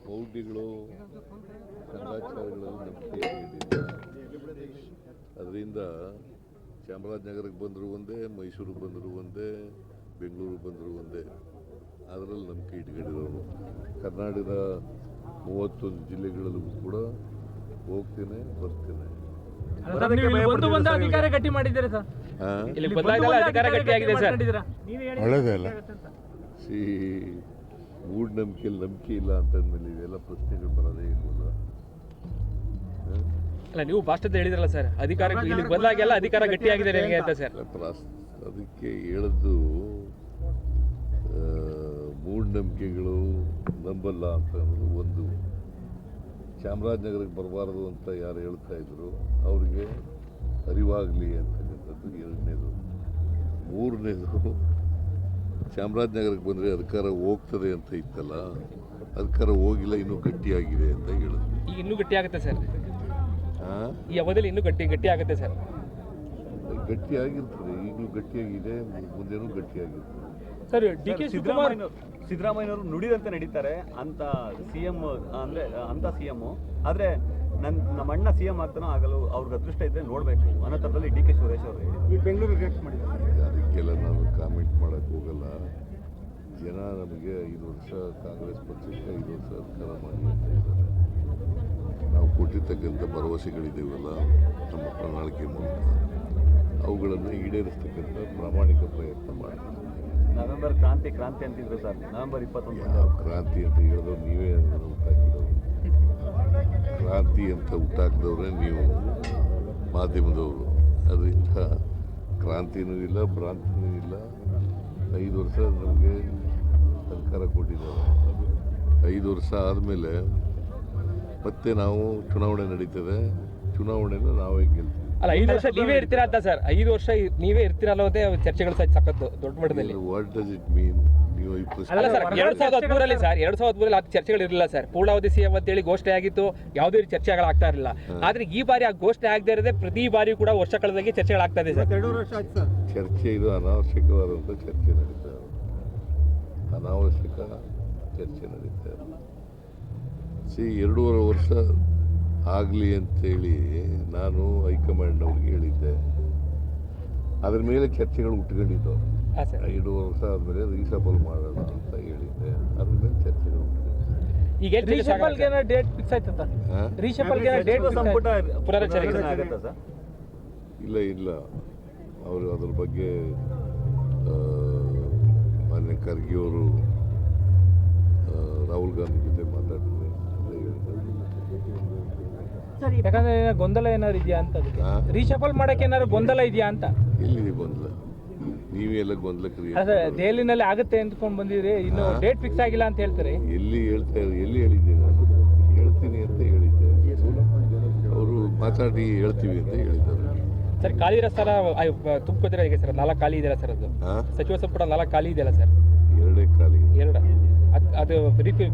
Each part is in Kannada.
ಮೌಢ್ಯಗಳು ರಂಗಾಚಾರಗಳಲ್ಲಿ ನಂಬಿಕೆ ಇಟ್ಟಿಲ್ಲ. ಅದರಿಂದ ಚಾಮರಾಜನಗರಕ್ಕೆ ಬಂದರೂ ಒಂದೇ, ಮೈಸೂರಿಗೆ ಬಂದರೂ ಒಂದೇ, ಬೆಂಗಳೂರಿಗೆ ಬಂದರೂ ಒಂದೇ, ಅದರಲ್ಲಿ ನಂಬಿಕೆ ಇಟ್ಕೊಂಡಿರೋರು. ಕರ್ನಾಟಕದ 31 ಜಿಲ್ಲೆಗಳಲ್ಲೂ ಕೂಡ ಹೋಗ್ತೇನೆ ಬರ್ತೇನೆ. ಅಧಿಕಾರ ಗಟ್ಟಿ ಮಾಡಿದ್ದೀರಾ ಸರ್? ಒಳ್ಳೆಯದೇ ಅಲ್ಲ. ಮೂಢನಂಬಿಕೆಯಲ್ಲಿ ನಂಬಿಕೆ ಇಲ್ಲ ಅಂತಂದ್ಮೇಲೆ ಇವೆಲ್ಲ ಪ್ರಶ್ನೆಗಳು ಬರೋದೇ ಇಲ್ಲ. ಅಲ್ಲ, ನೀವು ಭಾಷಣದ ಹೇಳಿದ್ರಲ್ಲ ಸರ್, ಅಧಿಕಾರ ಇಲ್ಲಿ ಬದಲಾಗೆಲ್ಲ ಅಧಿಕಾರ ಗಟ್ಟಿಯಾಗಿದೆ ಅಂತ ಸರ್. ಅದಕ್ಕೆ ಹೇಳದ್ದು ಮೂಢನಂಬಿಕೆಗಳು ನಂಬಲ್ಲ ಅಂತ ಅನ್ನೋದು ಒಂದು. ಚಾಮರಾಜನಗರಕ್ಕೆ ಬರಬಾರದು ಅಂತ ಯಾರು ಹೇಳ್ತಾ ಇದ್ರು ಅವ್ರಿಗೆ ಅರಿವಾಗಲಿ ಅಂತಕ್ಕಂಥದ್ದು ಎರಡನೇದು. ಮೂರನೇದು, ಚಾಮರಾಜನಗರಕ್ಕೆ ಬಂದರೆ ಅಧಿಕಾರ ಹೋಗ್ತದೆ ಅಂತ ಇತ್ತಲ್ಲ, ಅಧಿಕಾರ ಹೋಗಿಲ್ಲ, ಇನ್ನೂ ಗಟ್ಟಿಯಾಗಿದೆ ಅಂತ ಹೇಳಿದ್ರು. ಈಗ ಇನ್ನೂ ಗಟ್ಟಿ ಆಗುತ್ತೆ ಸರ್, ಈ ಅವಧಿಯಲ್ಲಿ ಇನ್ನೂ ಗಟ್ಟಿ ಆಗುತ್ತೆ ಸರ್. ಗಟ್ಟಿಯಾಗಿರ್ತದೆ, ಈಗಲೂ ಗಟ್ಟಿಯಾಗಿದೆ, ಮುಂದೇನೂ ಗಟ್ಟಿಯಾಗಿರ್ತದೆ ಸರ್. ಡಿ ಕೆ ಸಿದ್ದರಾಮಯ್ಯನವರು ನುಡಿದಂತೆ ನಡೀತಾರೆ ಅಂತ ಸಿಎಂ ಅಂದ್ರೆ ಅಂತ ಸಿಎಂ. ಆದ್ರೆ ನಮ್ಮ ಅಣ್ಣ ಸಿಎಂ ಆಗ್ತಾನೋ ಆಗಲು ಅವ್ರಿಗೆ ಅದೃಷ್ಟ ಇದ್ರೆ ನೋಡ್ಬೇಕು ಅನ್ನೋ ಥರದಲ್ಲಿ ಡಿ ಕೆ ಸುರೇಶ್ ಅವರು ಈ ಬೆಂಗಳೂರಿಗೆ ರಿಯಾಕ್ಟ್ ಮಾಡಿದ್ದಾರೆ. ಅದಕ್ಕೆಲ್ಲ ನಾನು ಕಾಮೆಂಟ್ ಮಾಡಕ್ಕೆ ಹೋಗಲ್ಲ. ಜನ ನಮಗೆ 5 ವರ್ಷ ಕಾಂಗ್ರೆಸ್ ಪಕ್ಷಕ್ಕೆ 5 ವರ್ಷ ಅಧಿಕಾರ ಮಾಡಿ ಅಂತ ಇದ್ದಾರೆ. ನಾವು ಕೊಟ್ಟಿರ್ತಕ್ಕಂಥ ಭರವಸೆಗಳಿದ್ದೇವಲ್ಲ ನಮ್ಮ ಪ್ರಣಾಳಿಕೆ ಮೂಲಕ, ಅವುಗಳನ್ನು ಈಡೇರಿಸ್ತಕ್ಕಂಥ ಪ್ರಾಮಾಣಿಕ ಪ್ರಯತ್ನ ಮಾಡ್ತೀವಿ. ನವೆಂಬರ್ ಕ್ರಾಂತಿ ಅಂತಿದ್ರು ಸರ್. ನವೆಂಬರ್ 21 ಯಾವ ಕ್ರಾಂತಿ ಅಂತ ಹೇಳಿದವ್ರು ನೀವೇ ಹುಟ್ಟಾಕಿದವರು. ಕ್ರಾಂತಿ ಅಂತ ಹುಟ್ಟಾಕಿದವ್ರೆ ನೀವು, ಮಾಧ್ಯಮದವರು. ಅದರಿಂದ ಕ್ರಾಂತಿನೂ ಇಲ್ಲ, ಭ್ರಾಂತಿನೂ ಇಲ್ಲ. 5 ವರ್ಷ ನಮಗೆ ಸರ್ಕಾರ ಕೊಟ್ಟಿದ್ದಾರೆ. 5 ವರ್ಷ ಆದಮೇಲೆ ಮತ್ತೆ ನಾವು ಚುನಾವಣೆ ನಡೀತದೆ. ಚುನಾವಣೆನ ನಾವೇ ಗೆಲ್ತೀವಿ. ಅಲ್ಲ, 5 ವರ್ಷ ನೀವೇ ಇರ್ತೀರಾ ಅಂತ ಸರ್. 5 ವರ್ಷ ನೀವೇ ಇರ್ತೀರಾ ಅನ್ನೋದೇ ಚರ್ಚೆಗಳು ಸಖತ್ ದೊಡ್ಡ ಮಟ್ಟದಲ್ಲಿ. What does it mean? ನೀವು ಅಲ್ಲ ಸರ್, 2013 ಸರ್, 2013 ಆ ಚರ್ಚೆಗಳು ಇರಲಿಲ್ಲ ಸರ್. ಪೂರ್ಣಾವಧಿ ಸಿಎಂ ಅಂತೇಳಿ ಘೋಷಣೆ ಆಗಿತ್ತು, ಯಾವುದೇ ಚರ್ಚೆಗಳಾಗ್ತಾ ಇರಲಿಲ್ಲ. ಆದ್ರೆ ಈ ಬಾರಿ ಆ ಘೋಷಣೆ ಆಗದೆ ಇರದೆ ಪ್ರತಿ ಬಾರಿ ಕೂಡ ವರ್ಷ ಕಳೆದಾಗಿ ಚರ್ಚೆಗಳಾಗ್ತಾ ಇದೆ ಸರ್. 2 ವರ್ಷ ಆಯ್ತು ಸರ್. ಚರ್ಚೆ ಇದು ಅನಾವಶ್ಯಕವಾದಂಥ ಚರ್ಚೆ ನಡೀತಾ ಇದೆ. ಅನಾವಶ್ಯಕ ಚರ್ಚೆ ನಡೀತಾ ಇದೆ. 2.5 ವರ್ಷ ಆಗಲಿ ಅಂತೇಳಿ ನಾನು ಹೈಕಮಾಂಡ್ನವ್ರಿಗೆ ಹೇಳಿದ್ದೆ. ಅದ್ರ ಮೇಲೆ ಚರ್ಚೆಗಳು ಹುಟ್ಕೊಂಡಿದ್ದು. 2 ವರ್ಷ ಆದಮೇಲೆ ರೀಸಬಲ್ ಮಾಡೋಣ ಅಂತ ಹೇಳಿದ್ದೆ. ಅದ್ರ ಮೇಲೆ ಚರ್ಚೆಗಳು ಈಗ ಡೇಟ್ ಫಿಕ್ಸ್ ಆಯ್ತಾ? ಇಲ್ಲ, ಅವರು ಅದ್ರ ಬಗ್ಗೆ ಮಾನ್ಯ ಖರ್ಗೆ ಅವರು ರಾಹುಲ್ ಗಾಂಧಿ ಜೊತೆ ಮಾತಾಡ್ತೀನಿ ಅಂತ ಹೇಳಿದ್ದಾರೆ. ಯಾಕಂದ್ರೆ ಗೊಂದಲ ಏನಾದ್ರು ಇದೆಯಾ ಅಂತ, ರೀಶಫಲ್ ಮಾಡಕ್ಕೆ ಏನಾದ್ರು ಗೊಂದಲ ಇದೆಯಾ ಅಂತ. ಎಲ್ಲಿದೆ ಗೊಂದಲ? ನೀವೆಲ್ಲ ಗೊಂದಲ ದೆಹಲಿನಲ್ಲಿ ಆಗುತ್ತೆ ಅಂದ್ಕೊಂಡು ಬಂದಿದ್ರಿ, ಇನ್ನು ಡೇಟ್ ಫಿಕ್ಸ್ ಆಗಿಲ್ಲ ಅಂತ ಹೇಳ್ತಾರೆ. ಎಲ್ಲಿ ಹೇಳಿದ್ದೆ ನಾನು? ಹೇಳ್ತೀನಿ ಅಂತ ಹೇಳಿದ್ದೆ. ಅವರು ಮಾತಾಡಿ ಹೇಳ್ತೀವಿ ಅಂತ ಹೇಳಿದ್ದಾರೆ. ಸರ್, ಖಾಲಿ ಇರೋ ಸ್ಥಳ ತುಂಬಿದ್ರೆ ಹೇಗೆ ಸರ್? 4 ಖಾಲಿ ಇದೆಯಲ್ಲ ಸರ್, ಅದು ಸಚಿವ ಸಂಪುಟ 4 ಖಾಲಿ ಇದೆಯಲ್ಲ ಸರ್? 2 ಖಾಲಿ. ಅದು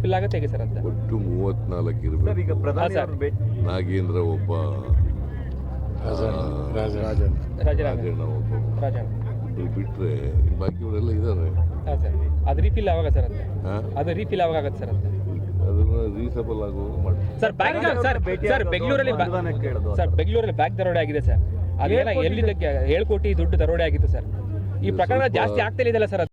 ಫಿಲ್ ಆಗುತ್ತೆ ಹೇಗೆ ಸರ್ ಅಂತ? ಒಟ್ಟು 34 ಇರಬೇಕು. ಈಗ ಪ್ರಧಾನಿ ನಾಗೇಂದ್ರ ಒಬ್ಬ, ರಾಜಣ್ಣ ಒಬ್ಬ ಬಿಟ್ರೆ ಬಾಕಿಯವರೆಲ್ಲ ಇದ್ದಾರೆ. ಅದು ರೀಫಿಲ್ ಯಾವಾಗ ಸರ್ ಅಂತ? ಅದು ರೀಫಿಲ್ ಯಾವಾಗ ಆಗುತ್ತೆ ಸರ್ ಅಂತ? ಅದನ್ನ ರೀಸಬಲ್ ಆಗುವಾಗ ಮಾಡ್ತೀವಿ ಸರ್. ಬೆಂಗಳೂರಲ್ಲಿ ಬ್ಯಾಂಕ್ ದರೋಡೆ ಆಗಿದೆ ಸರ್. ಅದೇನ ಎಲ್ಲಿದ್ದಕ್ಕೆ 7 ಕೋಟಿ ದುಡ್ಡು ದರೋಡೆ ಆಗಿತ್ತು ಸರ್. ಈ ಪ್ರಕರಣ ಜಾಸ್ತಿ ಆಗ್ತಾ ಇದೆಯಲ್ಲ ಸರ್.